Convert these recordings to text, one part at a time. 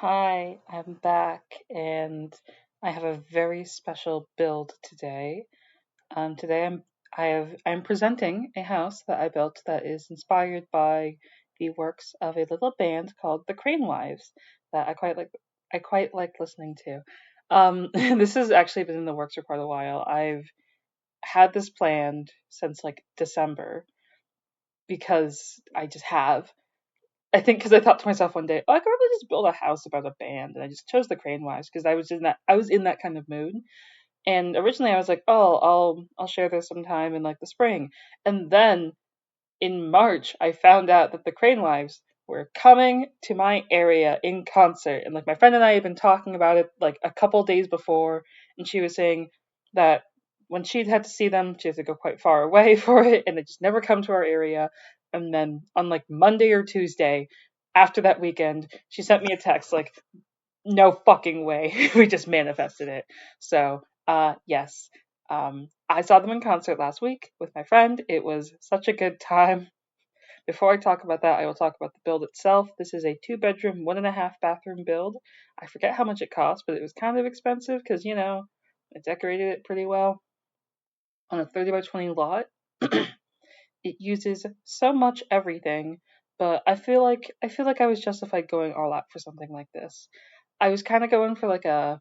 Hi, I'm back and I have a very special build today. Today I'm presenting a house that I built that is inspired by the works of a little band called the Crane Wives that I quite like listening to. This has actually been in the works for quite a while. I've had this planned since like December because I just have. I think because I thought to myself one day, oh, I could probably just build a house about a band, and I just chose the Crane Wives because I was in that kind of mood. And originally I was like, oh, I'll share this sometime in like the spring, and then in March I found out that the Crane Wives were coming to my area in concert, and like my friend and I had been talking about it like a couple days before, and she was saying that when she'd had to see them, she had to go quite far away for it, and they just never come to our area. And then on like Monday or Tuesday, after that weekend, she sent me a text like, "No fucking way, we just manifested it." So, yes, I saw them in concert last week with my friend. It was such a good time. Before I talk about that, I will talk about the build itself. This is a two-bedroom, 1.5 bathroom build. I forget how much it cost, but it was kind of expensive because, I decorated it pretty well on a 30 by 20 lot. It uses so much everything, but I feel like I was justified going all out for something like this. I was kind of going for like I'm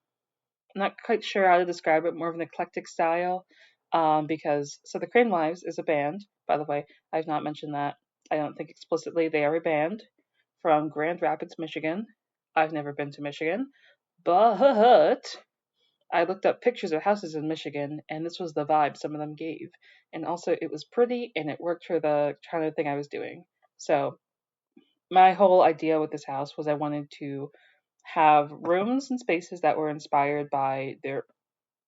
not quite sure how to describe it, more of an eclectic style. Because so the Crane Wives is a band, by the way. I've not mentioned that. I don't think explicitly. They are a band from Grand Rapids, Michigan. I've never been to Michigan, but I looked up pictures of houses in Michigan, and this was the vibe some of them gave. And also, it was pretty, and it worked for the kind of thing I was doing. So my whole idea with this house was I wanted to have rooms and spaces that were inspired by their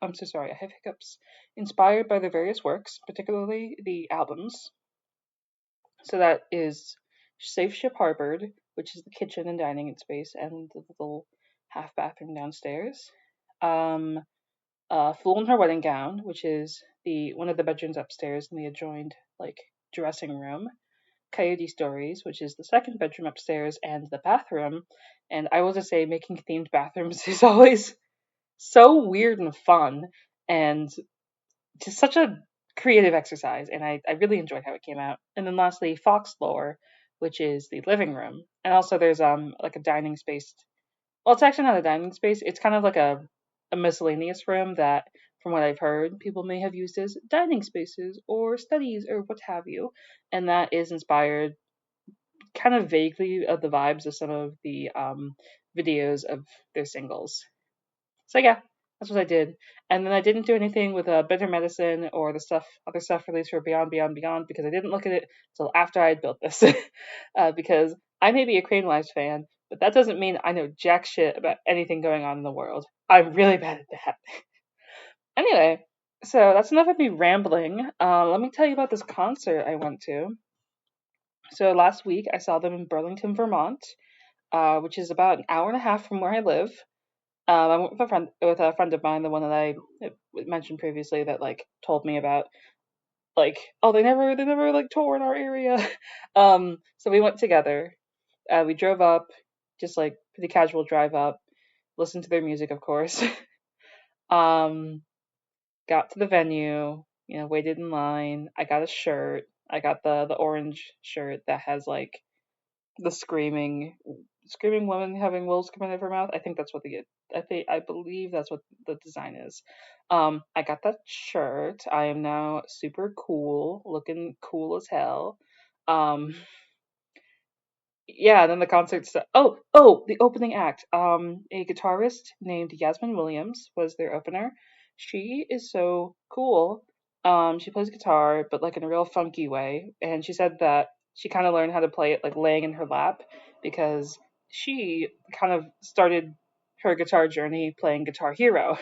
I'm so sorry, I have hiccups. Inspired by their various works, particularly the albums. So that is Safe Ship Harbored, which is the kitchen and dining space, and the little half bathroom downstairs. Um, Fool in Her Wedding Gown, which is the one of the bedrooms upstairs in the adjoined like dressing room. Coyote Stories, which is the second bedroom upstairs and the bathroom. And I will just say, making themed bathrooms is always so weird and fun, and just such a creative exercise, and I really enjoyed how it came out. And then lastly, Fox Lore, which is the living room, and also there's like a dining space. Well, it's actually not a dining space. It's kind of like a miscellaneous room that, from what I've heard, people may have used as dining spaces or studies or what have you, and that is inspired kind of vaguely of the vibes of some of the videos of their singles. So yeah, that's what I did. And then I didn't do anything with Bitter Medicine or the other stuff released for Beyond, Beyond, Beyond because I didn't look at it until after I had built this. Because I may be a Crane Wives fan, but that doesn't mean I know jack shit about anything going on in the world. I'm really bad at that. Anyway, so that's enough of me rambling. Let me tell you about this concert I went to. So last week I saw them in Burlington, Vermont, which is about an hour and a half from where I live. I went with a friend of mine, the one that I mentioned previously that like told me about like, oh, they never like tour in our area. So we went together. We drove up, just like pretty casual drive up, listened to their music, of course. um, got to the venue, waited in line. I got a shirt. I got the orange shirt that has like the screaming woman having wolves coming out of her mouth. I think that's what I believe that's what the design is. I got that shirt. I am now super cool, looking cool as hell. Um, yeah, then the concert oh, the opening act. A guitarist named Yasmin Williams was their opener. She is so cool. She plays guitar, but like in a real funky way. And she said that she kind of learned how to play it like laying in her lap because she kind of started her guitar journey playing Guitar Hero,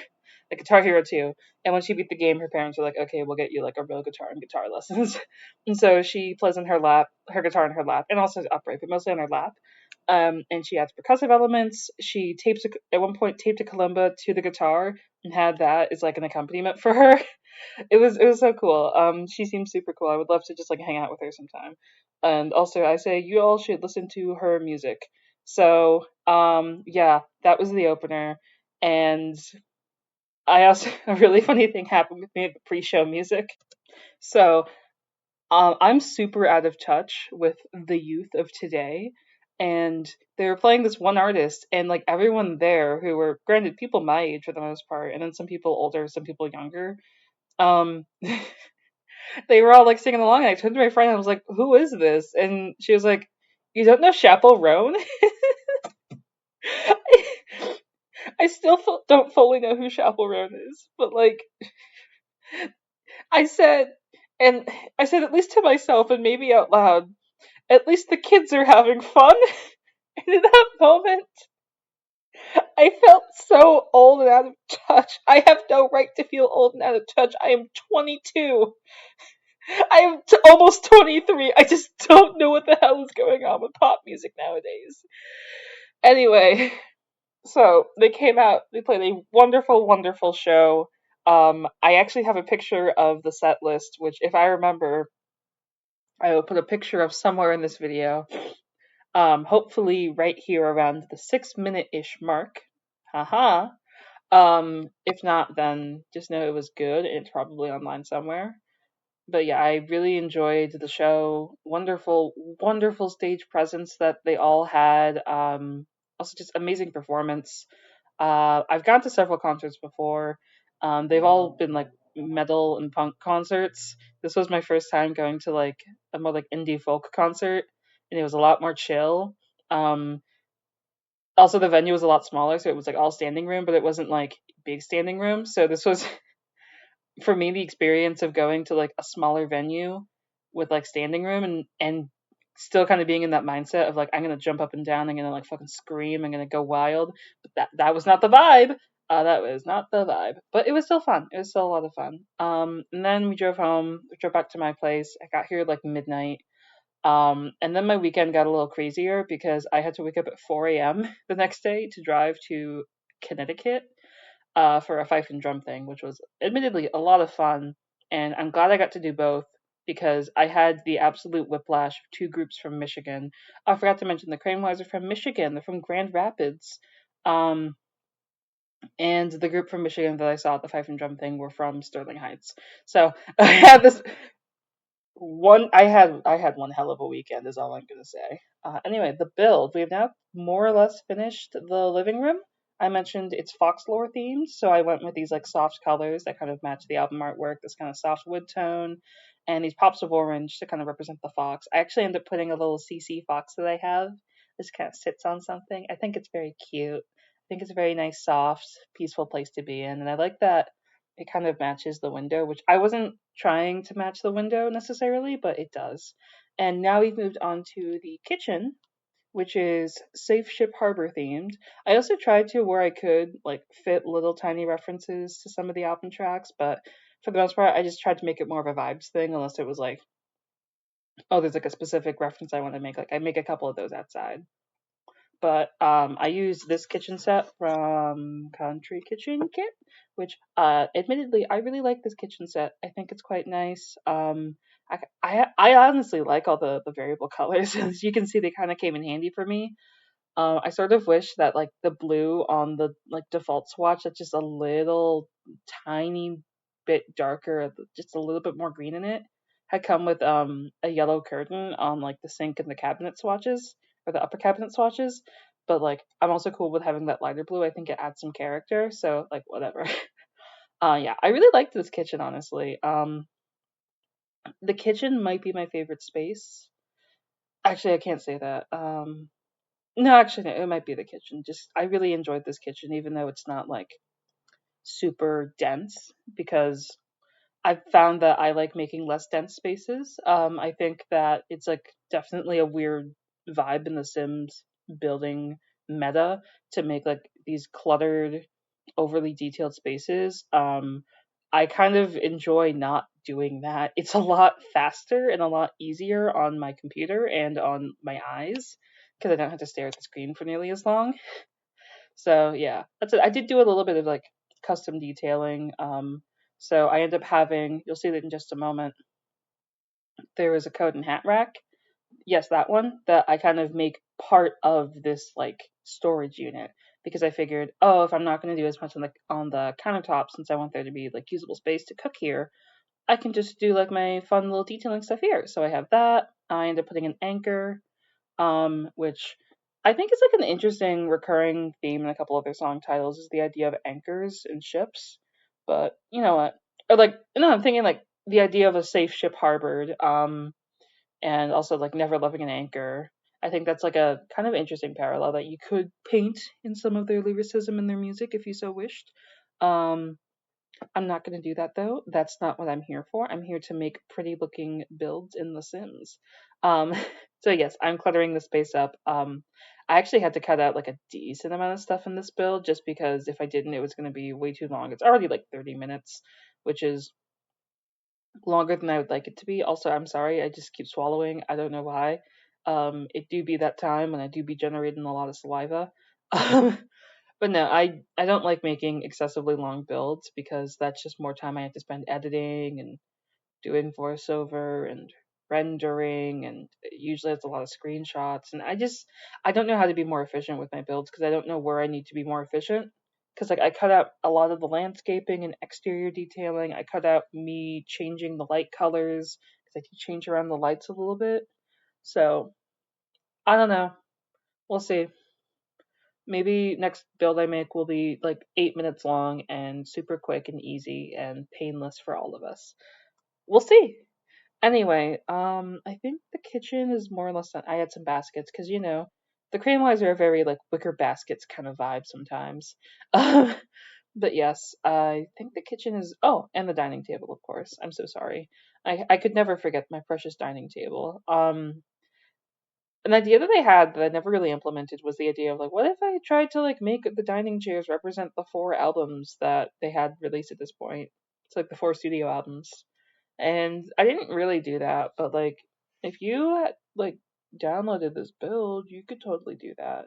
like Guitar Hero 2. And when she beat the game, her parents were like, "Okay, we'll get you like a real guitar and guitar lessons." And so she plays in her lap, her guitar in her lap, and also upright, but mostly on her lap. And she adds percussive elements. She at one point taped a kalimba to the guitar and had that as like an accompaniment for her. It was so cool. She seems super cool. I would love to just like hang out with her sometime. And also, I say you all should listen to her music. So, yeah, that was the opener. And I also, a really funny thing happened with me at the pre-show music. So, I'm super out of touch with the youth of today. And they were playing this one artist, and like everyone there, who were granted people my age for the most part, and then some people older, some people younger, um, they were all like singing along. And I turned to my friend and I was like, "Who is this?" And she was like, "You don't know Chappell Roan?" I still don't fully know who Chappell Roan is, but like I said, and I said at least to myself and maybe out loud, at least the kids are having fun. And in that moment, I felt so old and out of touch. I have no right to feel old and out of touch. I am 22. I am almost 23. I just don't know what the hell is going on with pop music nowadays. Anyway, so they came out, they played a wonderful, wonderful show. I actually have a picture of the set list, which, if I remember, I will put a picture of somewhere in this video. Hopefully, right here around the 6 minute ish mark. Haha. If not, then just know it was good. It's probably online somewhere. But yeah, I really enjoyed the show. Wonderful, wonderful stage presence that they all had. Also, just amazing performance. I've gone to several concerts before. They've all been like metal and punk concerts. This was my first time going to like a more like indie folk concert, and it was a lot more chill. Um, Also, the venue was a lot smaller, so it was like all standing room, but it wasn't like big standing room. So this was for me the experience of going to like a smaller venue with like standing room and still kind of being in that mindset of like I'm gonna jump up and down, I'm gonna like fucking scream, I'm gonna go wild. But that was not the vibe. That was not the vibe. But it was still fun. It was still a lot of fun. And then we drove home. We drove back to my place. I got here at like midnight. And then my weekend got a little crazier because I had to wake up at 4 a.m. the next day to drive to Connecticut for a fife and drum thing, which was admittedly a lot of fun. And I'm glad I got to do both because I had the absolute whiplash of two groups from Michigan. I forgot to mention the Cranewise are from Michigan. They're from Grand Rapids. Um, and the group from Michigan that I saw at the fife and drum thing were from Sterling Heights. So I had this I had one hell of a weekend is all I'm gonna say. Anyway, the build. We've now more or less finished the living room. I mentioned it's folklore themed, so I went with these like soft colors that kind of match the album artwork, this kind of soft wood tone, and these pops of orange to kind of represent the fox. I actually ended up putting a little CC fox that I have. This kind of sits on something. I think it's very cute. I think it's a very nice, soft, peaceful place to be in, and I like that it kind of matches the window, which I wasn't trying to match the window necessarily, but it does. And now we've moved on to the kitchen, which is Safe Ship Harbor themed. I also tried to, where I could, like fit little tiny references to some of the album tracks, but for the most part, I just tried to make it more of a vibes thing, unless it was like, oh, there's like a specific reference I want to make. Like I make a couple of those outside. But I used this kitchen set from Country Kitchen Kit, which admittedly I really like this kitchen set. I think it's quite nice. I honestly like all the variable colors. As you can see, they kind of came in handy for me. I sort of wish that like the blue on the like default swatch that's just a little tiny bit darker, just a little bit more green in it, had come with a yellow curtain on like the sink and the cabinet swatches or the upper cabinet swatches. But like I'm also cool with having that lighter blue. I think it adds some character. So like whatever. Yeah, I really liked this kitchen honestly. The kitchen might be my favorite space. Actually, I can't say that. No, actually, no, it might be the kitchen. Just I really enjoyed this kitchen, even though it's not like super dense, because I've found that I like making less dense spaces. I think that it's like definitely a weird vibe in The Sims building meta to make like these cluttered, overly detailed spaces. I kind of enjoy not doing that. It's a lot faster and a lot easier on my computer and on my eyes because I don't have to stare at the screen for nearly as long. So yeah, that's it. I did do a little bit of like custom detailing. So I end up having, you'll see that in just a moment, there is a coat and hat rack yes, that one that I kind of make part of this like storage unit because I figured, oh, if I'm not going to do as much on the countertop since I want there to be like usable space to cook here, I can just do like my fun little detailing stuff here. So I have that. I end up putting an anchor, which I think is like an interesting recurring theme in a couple other song titles is the idea of anchors and ships. But you know what? Or like no, I'm thinking like the idea of a safe ship harbored. And also like never loving an anchor. I think that's like a kind of interesting parallel that you could paint in some of their lyricism in their music if you so wished. Um, I'm not going to do that though. That's not what I'm here for. I'm here to make pretty looking builds in The Sims. Um, so yes, I'm cluttering the space up. I actually had to cut out like a decent amount of stuff in this build just because if I didn't, it was going to be way too long. It's already like 30 minutes, which is longer than I would like it to be. Also, I'm sorry, I just keep swallowing. I don't know why. It do be that time when I do be generating a lot of saliva. Um, but no, I don't like making excessively long builds because that's just more time I have to spend editing and doing voiceover and rendering, and usually it's a lot of screenshots. And I don't know how to be more efficient with my builds because I don't know where I need to be more efficient. Because like I cut out a lot of the landscaping and exterior detailing. I cut out me changing the light colors because I can change around the lights a little bit. So I don't know. We'll see. Maybe next build I make will be like 8 minutes long and super quick and easy and painless for all of us. We'll see. Anyway, I think the kitchen is more or less done. I had some baskets because the cream wise are a very like wicker baskets kind of vibe sometimes. Um, but yes, I think the kitchen is. Oh, and the dining table, of course. I'm so sorry. I could never forget my precious dining table. An idea that I had that I never really implemented was the idea of like, what if I tried to like make the dining chairs represent the four albums that they had released at this point? It's like the four studio albums. And I didn't really do that, but like if you like downloaded this build, you could totally do that.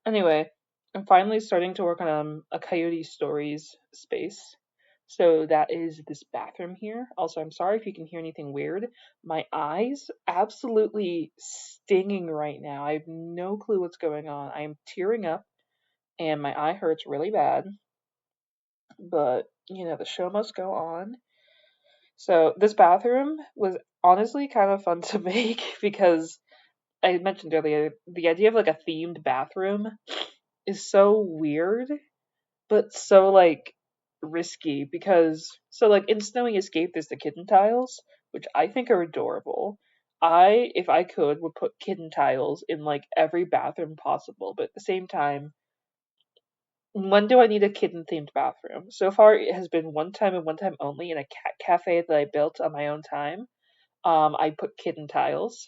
Anyway, I'm finally starting to work on a Coyote Stories space. So that is this bathroom here. Also, I'm sorry if you can hear anything weird. My eyes absolutely stinging right now. I have no clue what's going on. I am tearing up and my eye hurts really bad. But, the show must go on. So this bathroom was honestly kind of fun to make because I mentioned earlier the idea of like a themed bathroom is so weird, but so like risky because so like in Snowy Escape there's the kitten tiles, which I think are adorable. If I could, would put kitten tiles in like every bathroom possible, but at the same time, when do I need a kitten themed bathroom? So far, it has been one time and one time only in a cat cafe that I built on my own time. I put kitten tiles.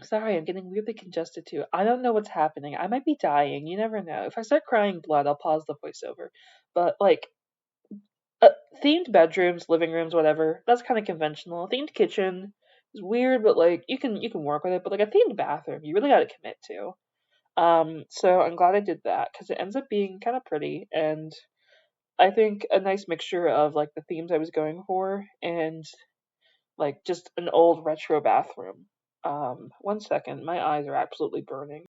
Sorry, I'm getting weirdly congested too. I don't know what's happening. I might be dying. You never know. If I start crying blood, I'll pause the voiceover. But like uh, themed bedrooms, living rooms, whatever. That's kind of conventional. Themed kitchen is weird, but like you can work with it. But like a themed bathroom, you really got to commit to. So I'm glad I did that because it ends up being kind of pretty and I think a nice mixture of like the themes I was going for and like just an old retro bathroom. One second, my eyes are absolutely burning.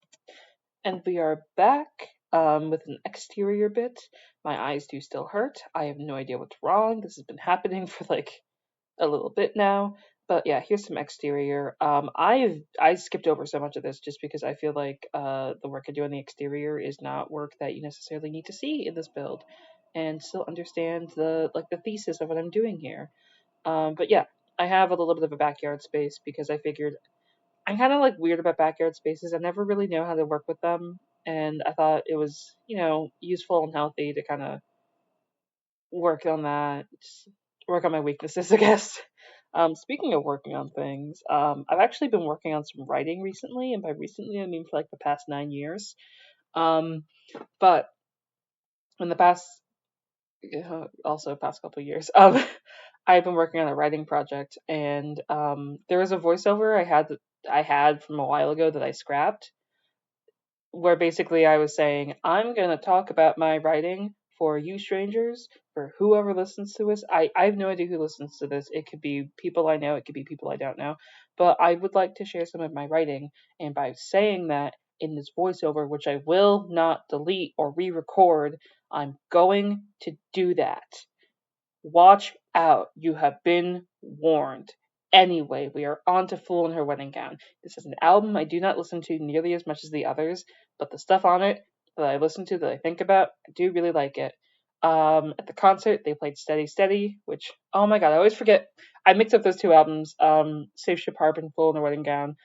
And we are back with an exterior bit. My eyes do still hurt. I have no idea what's wrong. This has been happening for like a little bit now. But yeah, here's some exterior. I skipped over so much of this just because I feel like the work I do on the exterior is not work that you necessarily need to see in this build, and still understand the thesis of what I'm doing here. But yeah, I have a little bit of a backyard space because I figured I'm kind of like weird about backyard spaces. I never really know how to work with them, and I thought it was useful and healthy to kind of work on that, just work on my weaknesses, I guess. Speaking of working on things, I've actually been working on some writing recently, and by recently I mean for like the past 9 years. But in the past, also past couple of years, I've been working on a writing project, and there was a voiceover I had from a while ago that I scrapped, where basically I was saying I'm gonna talk about my writing for you strangers, for whoever listens to this. I have no idea who listens to this. It could be people I know, it could be people I don't know. But I would like to share some of my writing, and by saying that in this voiceover, which I will not delete or re record, I'm going to do that. Watch out, you have been warned. Anyway, we are on to Fool in Her Wedding Gown. This is an album I do not listen to nearly as much as the others, but the stuff on it that I listen to, that I think about, I do really like it. At the concert, they played Steady Steady, which, oh my god, I always forget. I mix up those two albums, Safe Ship Harp and Fool in Her Wedding Gown.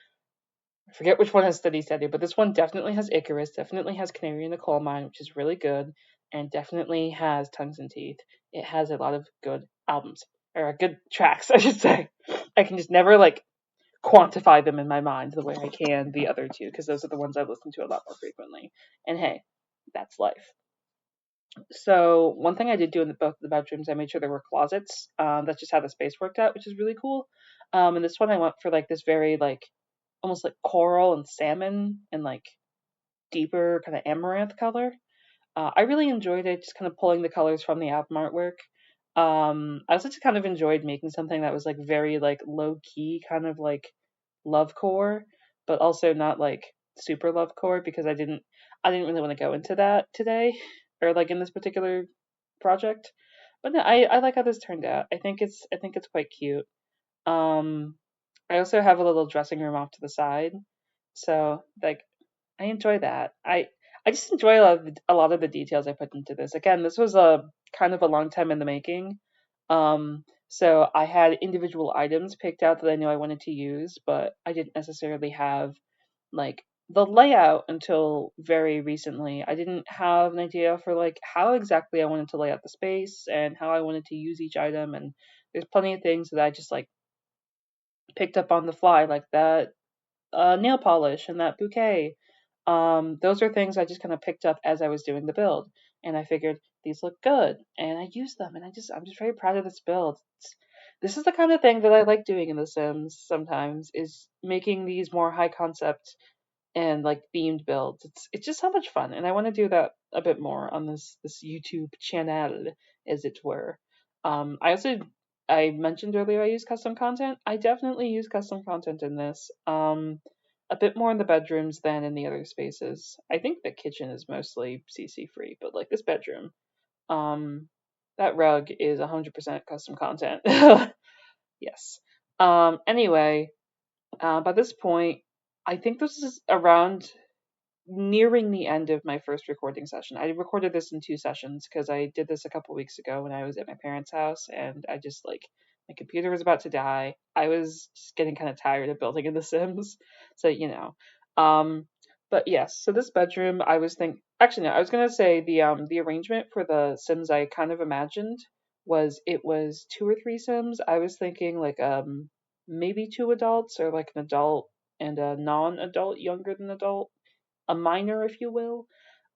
I forget which one has Steady Steady, but this one definitely has Icarus, definitely has Canary in the Coal Mine, which is really good, and definitely has Tongues and Teeth. It has a lot of good albums, or good tracks, I should say. I can just never, like, quantify them in my mind the way I can the other two, because those are the ones I listen to a lot more frequently. And hey, that's life. So one thing I did do in both the bedrooms, I made sure there were closets. That's just how the space worked out, which is really cool. And this one I went for like this very like almost like coral and salmon and like deeper kind of amaranth color. I really enjoyed it, just kind of pulling the colors from the album artwork. I also just kind of enjoyed making something that was like very like low key, kind of like love core, but also not like super love core because I didn't really want to go into that today or like in this particular project. But no, I like how this turned out. I think it's quite cute. Um, I also have a little dressing room off to the side, so like I enjoy that. I just enjoy a lot of the details I put into this. Again, this was a kind of a long time in the making. So I had individual items picked out that I knew I wanted to use, but I didn't necessarily have like the layout until very recently. I didn't have an idea for like how exactly I wanted to lay out the space and how I wanted to use each item, and there's plenty of things that I just like picked up on the fly, like that nail polish and that bouquet. Those are things I just kind of picked up as I was doing the build, and I figured these look good, and I used them, and I'm just very proud of this build. This is the kind of thing that I like doing in The Sims sometimes, is making these more high concept and like themed builds. It's just so much fun, and I want to do that a bit more on this YouTube channel, as it were. I mentioned earlier I use custom content. I definitely use custom content in this. A bit more in the bedrooms than in the other spaces. I think the kitchen is mostly CC free, but like this bedroom, um, that rug is 100% custom content. Yes. Anyway, by this point, I think this is around nearing the end of my first recording session. I recorded this in two sessions because I did this a couple weeks ago when I was at my parents' house, and I just like my computer was about to die. I was just getting kind of tired of building in The Sims, so you know. Um, but yes, so this bedroom, I was think actually no, I was gonna say the arrangement for the Sims I kind of imagined was it was two or three Sims. I was thinking like maybe two adults or like an adult and a non-adult younger than adult, a minor, if you will.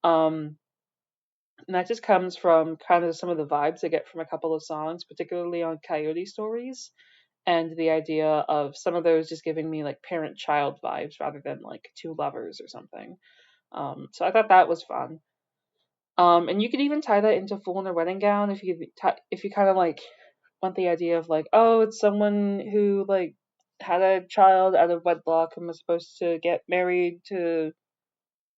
Um, and that just comes from kind of some of the vibes I get from a couple of songs, particularly on Coyote Stories, and the idea of some of those just giving me like parent child vibes rather than like two lovers or something. So I thought that was fun. And you could even tie that into Fool in Her Wedding Gown if you kind of like want the idea of like, oh, it's someone who like had a child out of wedlock and was supposed to get married to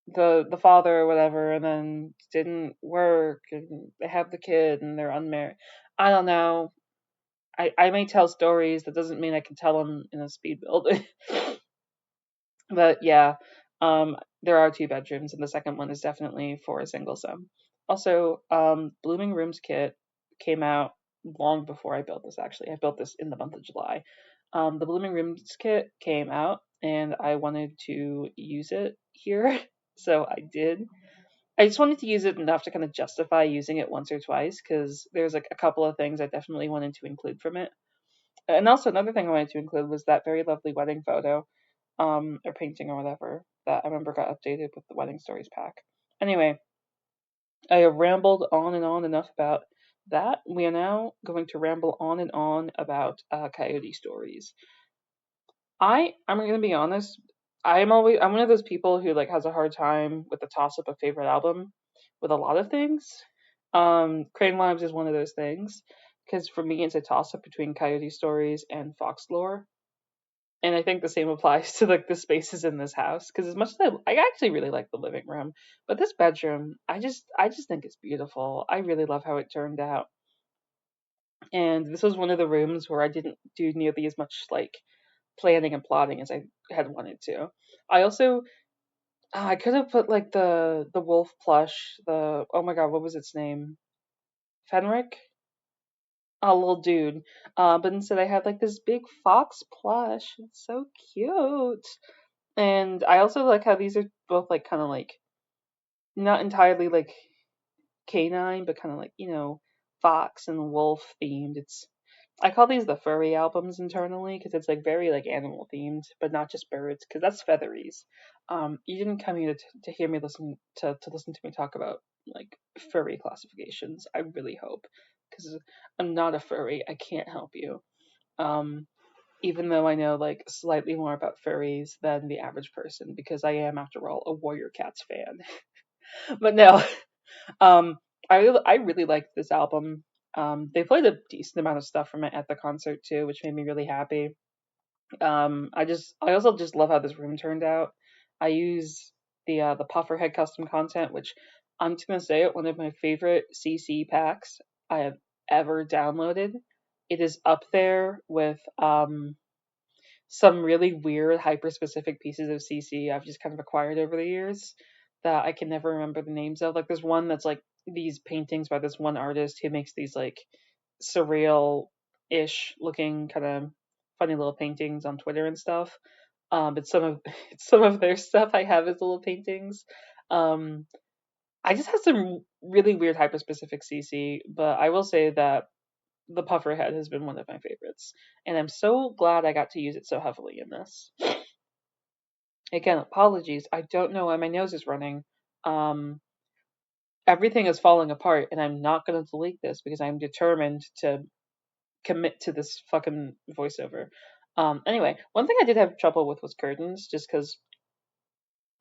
the father or whatever, and then didn't work, and they have the kid and they're unmarried. I don't know. I may tell stories. That doesn't mean I can tell them in a speed build. But yeah, there are two bedrooms, and the second one is definitely for a single sim. Also, Blooming Rooms kit came out long before I built this. Actually, I built this in the month of July. The Blooming Rooms kit came out, and I wanted to use it here, so I did. I just wanted to use it enough to kind of justify using it once or twice because there's like a couple of things I definitely wanted to include from it. And also another thing I wanted to include was that very lovely wedding photo, or painting or whatever that I remember got updated with the Wedding Stories pack. Anyway, I have rambled on and on enough about that. We are now going to ramble on and on about Coyote Stories. I'm gonna be honest. I'm one of those people who like has a hard time with the toss up of favorite album with a lot of things. Crane Lives is one of those things because for me it's a toss up between Coyote Stories and Fox Lore, and I think the same applies to like the spaces in this house. Because as much as I actually really like the living room, but this bedroom, I just think it's beautiful. I really love how it turned out, and this was one of the rooms where I didn't do nearly as much like planning and plotting as I had wanted to. I also I could have put like the wolf plush, the oh my god, what was its name? Fenric? A little dude. But instead I had like this big fox plush. It's so cute. And I also like how these are both like kind of like not entirely like canine, but kind of like, fox and wolf themed. I call these the furry albums internally because it's like very like animal themed, but not just birds because that's featheries. You didn't come here to hear me listen to me talk about like furry classifications. I really hope because I'm not a furry. I can't help you. Um, Even though I know like slightly more about furries than the average person because I am after all a Warrior Cats fan. But no, um, I really liked this album. They played a decent amount of stuff from it at the concert too, which made me really happy. I also just love how this room turned out. I use the Pufferhead custom content, which I'm just gonna say it, one of my favorite CC packs I have ever downloaded. It is up there with some really weird hyper specific pieces of CC I've just kind of acquired over the years that I can never remember the names of. Like there's one that's like these paintings by this one artist who makes these like surreal ish looking kind of funny little paintings on Twitter and stuff. But some of some of their stuff I have as little paintings. Um, I just have some really weird hyper specific CC, but I will say that the pufferhead has been one of my favorites, and I'm so glad I got to use it so heavily in this. Again, apologies. I don't know why my nose is running. Um, Everything is falling apart, and I'm not going to delete this because I'm determined to commit to this fucking voiceover. Anyway, one thing I did have trouble with was curtains, just because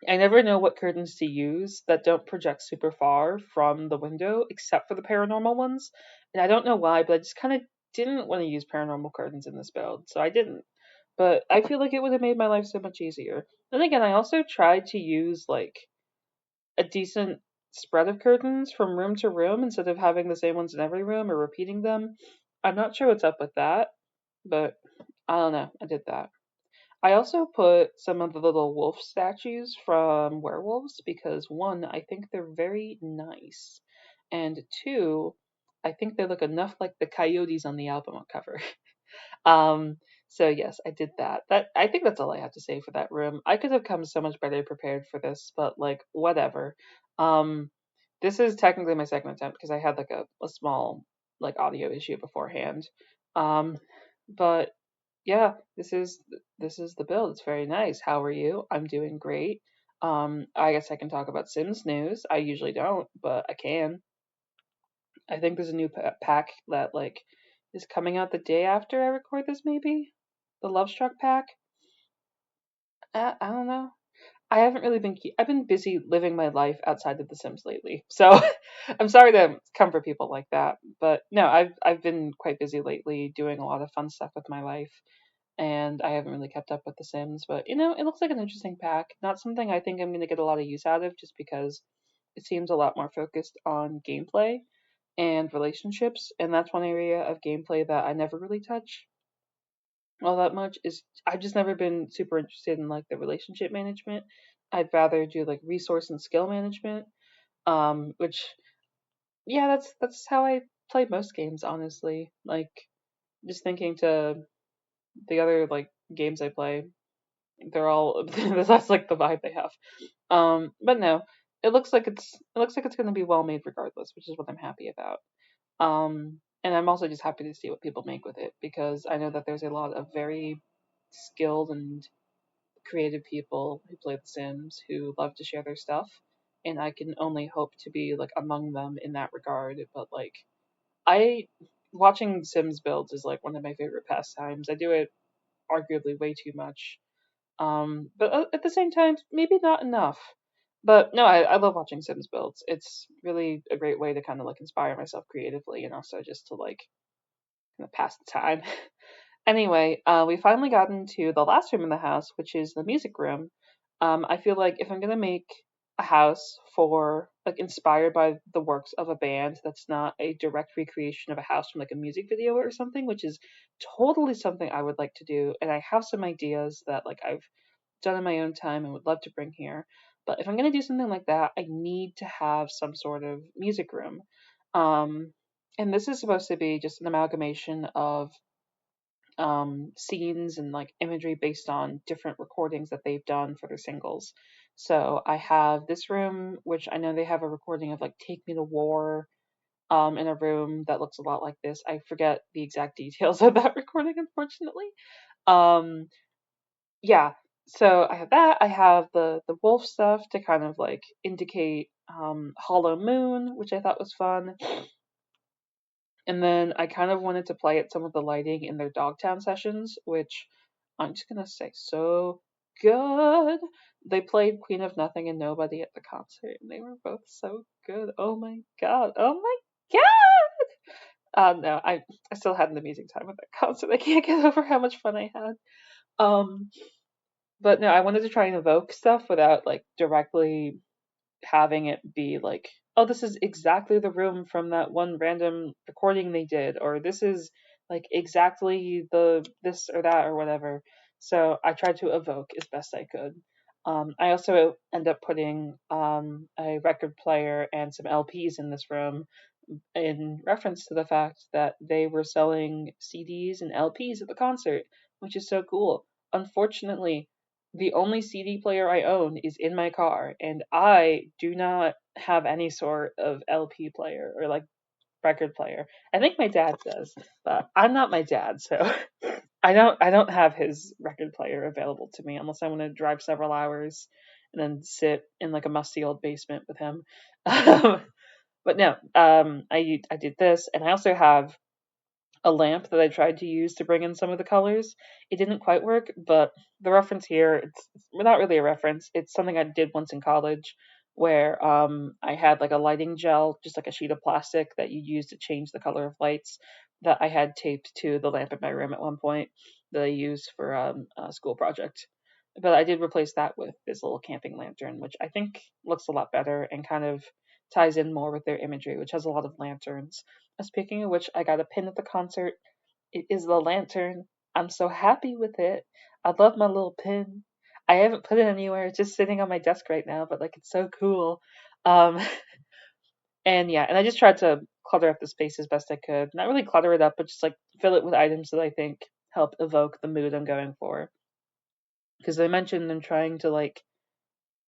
I never know what curtains to use that don't project super far from the window, except for the paranormal ones. And I don't know why, but I just kind of didn't want to use paranormal curtains in this build, so I didn't. But I feel like it would have made my life so much easier. Then again, I also tried to use like a decent spread of curtains from room to room instead of having the same ones in every room or repeating them. I'm not sure what's up with that, but I don't know. I did that. I also put some of the little wolf statues from werewolves because one, I think they're very nice, and two, I think they look enough like the coyotes on the album cover. Um, so yes, I did that. That I think that's all I have to say for that room. I could have come so much better prepared for this, but like whatever. Um, this is technically my second attempt because I had like a small like audio issue beforehand. Um, but yeah, this is the build. It's very nice. How are you? I'm doing great. I guess I can talk about Sims news. I usually don't, but I can. I think there's a new pack that like is coming out the day after I record this. Maybe the Love Struck pack. I don't know. I haven't really been. I've been busy living my life outside of The Sims lately, so I'm sorry to come for people like that. But no, I've been quite busy lately, doing a lot of fun stuff with my life, and I haven't really kept up with The Sims. But it looks like an interesting pack. Not something I think I'm going to get a lot of use out of, just because it seems a lot more focused on gameplay and relationships, and that's one area of gameplay that I never really touch all that much. Is I've just never been super interested in like the relationship management. I'd rather do like resource and skill management. Which yeah, that's how I play most games, honestly. Like just thinking to the other like games I play, they're all that's like the vibe they have. But no, it looks like it's going to be well made regardless, which is what I'm happy about. And I'm also just happy to see what people make with it because I know that there's a lot of very skilled and creative people who play The Sims who love to share their stuff, and I can only hope to be like among them in that regard. But like, I watching Sims builds is like one of my favorite pastimes. I do it arguably way too much, but at the same time, maybe not enough. But no, I love watching Sims builds. It's really a great way to kind of like inspire myself creatively and also just to like kind of pass the time. Anyway, we finally got into the last room in the house, which is the music room. I feel like if I'm gonna make a house for like inspired by the works of a band that's not a direct recreation of a house from like a music video or something, which is totally something I would like to do, and I have some ideas that like I've done in my own time and would love to bring here. But if I'm gonna do something like that, I need to have some sort of music room. Um, and this is supposed to be just an amalgamation of scenes and like imagery based on different recordings that they've done for their singles. So I have this room, which I know they have a recording of like "Take Me to War" in a room that looks a lot like this. I forget the exact details of that recording, unfortunately. Um, yeah, so I have that. I have the wolf stuff to kind of like indicate Hollow Moon, which I thought was fun. And then I kind of wanted to play at some of the lighting in their Dogtown sessions, which I'm just gonna say so good. They played Queen of Nothing and Nobody at the concert, and they were both so good. Oh my god! Oh my god! No, I still had an amazing time at that concert. I can't get over how much fun I had. Um, but no, I wanted to try and evoke stuff without like directly having it be like, oh, this is exactly the room from that one random recording they did, or this is like exactly the this or that or whatever. So I tried to evoke as best I could. I also end up putting a record player and some LPs in this room in reference to the fact that they were selling CDs and LPs at the concert, which is so cool. Unfortunately, the only CD player I own is in my car, and I do not have any sort of LP player or like record player. I think my dad does, but I'm not my dad, so I don't have his record player available to me unless I want to drive several hours and then sit in like a musty old basement with him. But no, I did this, and I also have a lamp that I tried to use to bring in some of the colors. It didn't quite work, but the reference here, it's not really a reference. It's something I did once in college where I had like a lighting gel, just like a sheet of plastic that you use to change the color of lights that I had taped to the lamp in my room at one point that I used for a school project. But I did replace that with this little camping lantern, which I think looks a lot better and kind of ties in more with their imagery, which has a lot of lanterns. Speaking of which, I got a pin at the concert. It is the lantern. I'm so happy with it. I love my little pin. I haven't put it anywhere. It's just sitting on my desk right now, but like it's so cool. Um, and yeah, and I just tried to clutter up the space as best I could. Not really clutter it up, but just like fill it with items that I think help evoke the mood I'm going for. Because I mentioned I'm trying to like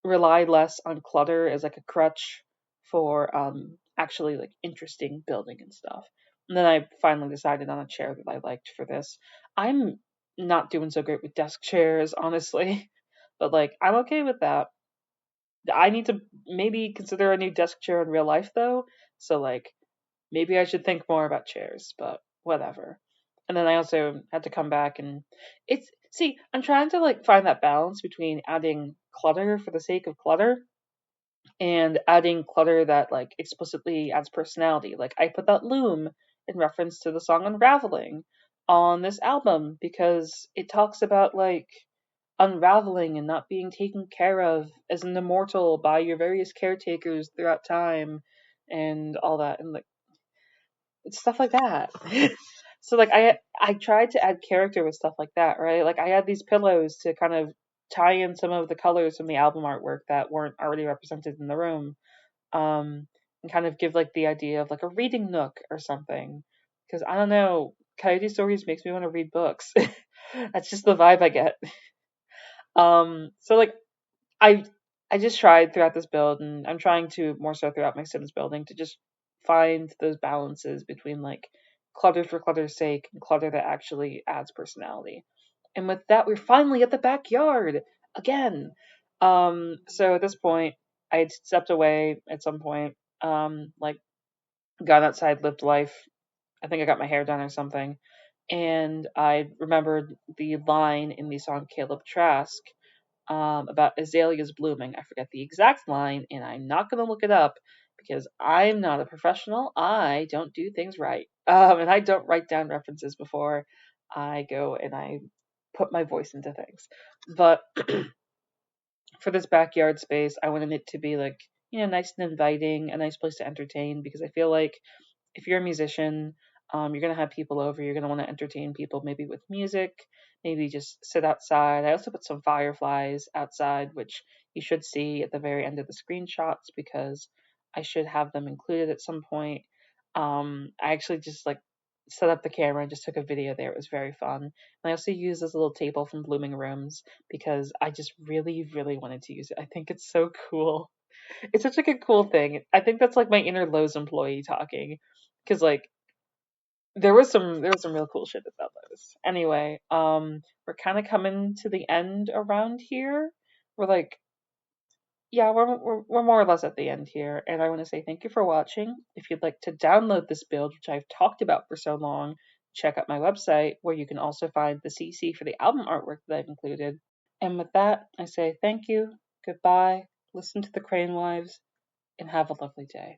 rely less on clutter as like a crutch for actually like interesting building and stuff. And then I finally decided on a chair that I liked for this. I'm not doing so great with desk chairs, honestly, but like I'm okay with that. I need to maybe consider a new desk chair in real life though. So like maybe I should think more about chairs, but whatever. And then I also had to come back and it's see, I'm trying to like find that balance between adding clutter for the sake of clutter and adding clutter that like explicitly adds personality. Like I put that loom in reference to the song Unraveling on this album because it talks about like unraveling and not being taken care of as an immortal by your various caretakers throughout time and all that and like it's stuff like that. So like I tried to add character with stuff like that, right? Like I had these pillows to kind of tie in some of the colors from the album artwork that weren't already represented in the room, and kind of give like the idea of like a reading nook or something. Because I don't know, Coyote Stories makes me want to read books. That's just the vibe I get. So like I I just tried throughout this build, and I'm trying to more so throughout my Sims building to just find those balances between like clutter for clutter's sake and clutter that actually adds personality. And with that, we're finally at the backyard again. So at this point, I had stepped away at some point, like gone outside, lived life. I think I got my hair done or something. And I remembered the line in the song Caleb Trask about azaleas blooming. I forget the exact line, and I'm not going to look it up because I'm not a professional. I don't do things right. And I don't write down references before I go and I put my voice into things. But for this backyard space, I wanted it to be like, nice and inviting, a nice place to entertain because I feel like if you're a musician, you're gonna have people over. You're gonna want to entertain people, maybe with music, maybe just sit outside. I also put some fireflies outside, which you should see at the very end of the screenshots because I should have them included at some point. I actually just like set up the camera and just took a video there. It was very fun. And I also used this little table from Blooming Rooms because I just really, really wanted to use it. I think it's so cool. It's such like a cool thing. I think that's like my inner Lowe's employee talking, because like there was some real cool shit about those. Anyway, we're kind of coming to the end around here. We're like, yeah, we're more or less at the end here, and I want to say thank you for watching. If you'd like to download this build, which I've talked about for so long, check out my website where you can also find the CC for the album artwork that I've included. And with that, I say thank you, goodbye, listen to the Crane Wives, and have a lovely day.